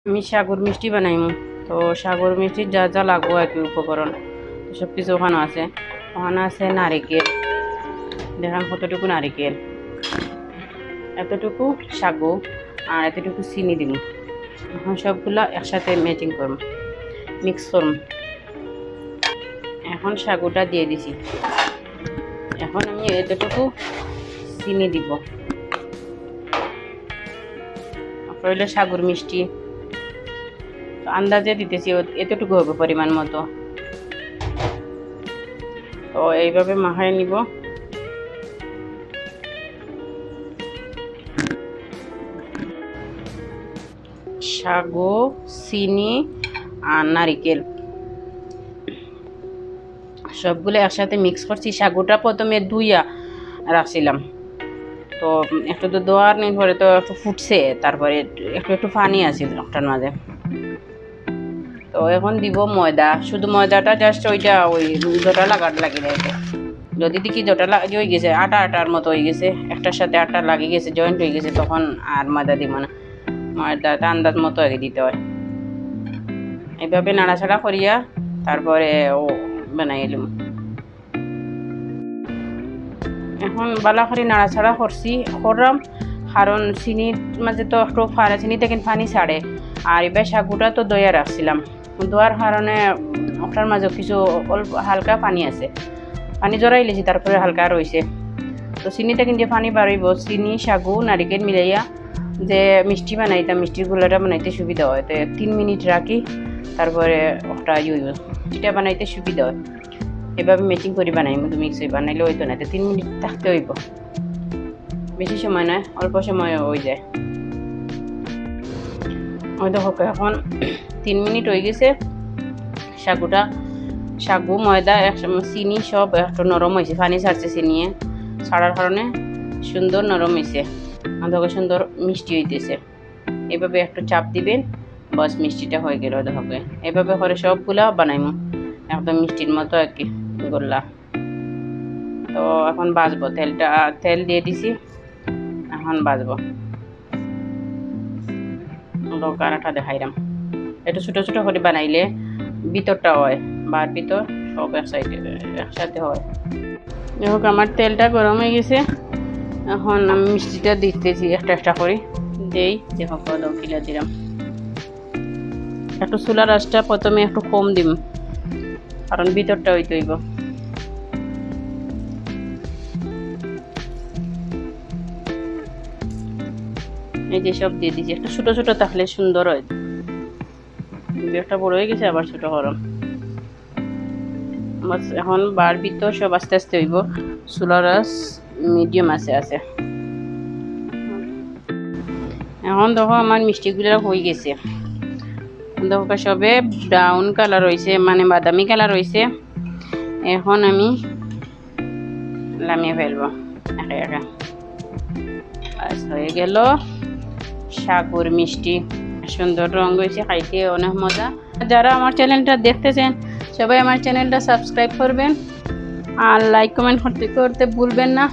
আমি সাগর মিষ্টি বানাইমু। তো সাগর মিষ্টির যা যা লাগবো আর কি উপকরণ সব কিছু ওখানে আছে। ওখানে আছে নারিকেল, দেখাম কতটুকু নারিকেল, এতটুকু সাগু আর এতটুকু চিনি দিব। এখন সবগুলা একসাথে ম্যাচিং করব, মিক্স করব। এখন সাগুটা দিয়ে দিছি। এখন আমি এতটুকু চিনি দিব। হইলে সাগর মিষ্টি আন্দাজে দিতেছি, এতটুকু হবে পরিমাণ মতো। তো এইভাবে মাখায় নিব। সাগু, চিনি আর নারিকেল সবগুলো একসাথে মিক্স করছি। সাগুটা প্রথমে ধুইয়া রাখছিলাম, তো একটু তো দোয়ার নেই, পরে তো একটু ফুটছে, তারপরে একটু একটু পানি আছে একটার মাঝে। তো এখন দিব ময়দা, শুধু ময়দাটা জাস্ট ওই জোটা লাগিয়ে দেয়। যদি দেখি জোটা হয়ে গেছে, আটার মতো হয়ে গেছে, একটার সাথে আটা লাগিয়ে গেছে, জয়েন্ট হয়ে গেছে, তখন আর ময়দা দিব না। ময়দাটা আন্দাজ মতো আগে দিতে হয়। এইভাবে নাড়াচাড়া করিয়া তারপরে ও বানাই এলাম। এখন বালা করে নাড়াচাড়া করলাম, কারণ চিনির মাঝে তো একটু চিনি থেকে পানি ছাড়ে। আর এবার সাগুটা তো দইয়া রাখছিলাম, দোয়ার কারণে ওটার মাঝে কিছু অল্প হালকা পানি আছে, পানি জড়াই লেছি, তারপরে হালকা রয়েছে। তো চিনিটা কিন্তু পানি বাড়াইব। চিনি, সাগু, নারিকেল মিলাইয়া যে মিষ্টি বানাইতাম, মিষ্টির গুলাটা বানাইতে সুবিধা হয়। তো 3 মিনিট রাখি, তারপরে ওটা এটা বানাইতে সুবিধা হয়। এভাবে ম্যাচিং করে বানাই, মতো মিক্স হয়ে বানাইলে হইতো না। তো 3 মিনিট থাকতে হইব, বেশি সময় নয়, অল্প সময় হয়ে যায়। ওই দেখো এখন 3 মিনিট হয়ে গেছে। সাগু, ময়দা, চিনি সব একটু নরম হয়েছে, পানি ছাড়ছে, চিনি ছাড়ার কারণে সুন্দর নরম হয়েছে, দেখো সুন্দর মিষ্টি হইতেছে। এভাবে একটু চাপ দিবেন, বাস মিষ্টিটা হয়ে গেল। দেখো এভাবে করে সবগুলা বানাইমু একদম মিষ্টির মতো আর কি গোল্লা। তো এখন ভাজবো, তেল দিয়ে দিছি, এখন ভাজবো। কারাটা দেখাইলাম, একটু ছোটো ছোটো করে বানাইলে ভিতরটা হয়, বার ভিতর সব একসাথে হয়। দেখো আমার তেলটা গরম হয়ে গেছে, এখন আমি মিষ্টিটা দিতেছি একটা একটা করে দেই। দেখো কিলা দিলাম, একটু চুলার আঁচটা প্রথমে একটু কম দিম, কারণ ভিতরটা হইতে হইব। এই যে সব দিয়ে দিচ্ছি, একটু ছোটো ছোটো থাকলে সুন্দর হয়। একটা বড় হয়ে গেছে, আবার ছোটো গরম। এখন বার ভিতর সব আস্তে আস্তে হইব, চুলার আঁচ মিডিয়াম আছে। এখন দেখো আমার মিষ্টিগুলো হয়ে গেছে, দেখো সবে ব্রাউন কালার হয়েছে, মানে বাদামি কালার হয়েছে। এখন আমি নামিয়ে ফেলবো একে একে। হয়ে গেল সাগর মিষ্টি, সুন্দর রঙ হয়েছে, খাইতে অনেক মজা। যারা আমার চ্যানেলটা দেখতেছেন সবাই আমার চ্যানেলটা সাবস্ক্রাইব করবেন আর লাইক কমেন্ট করতে ভুলবেন না।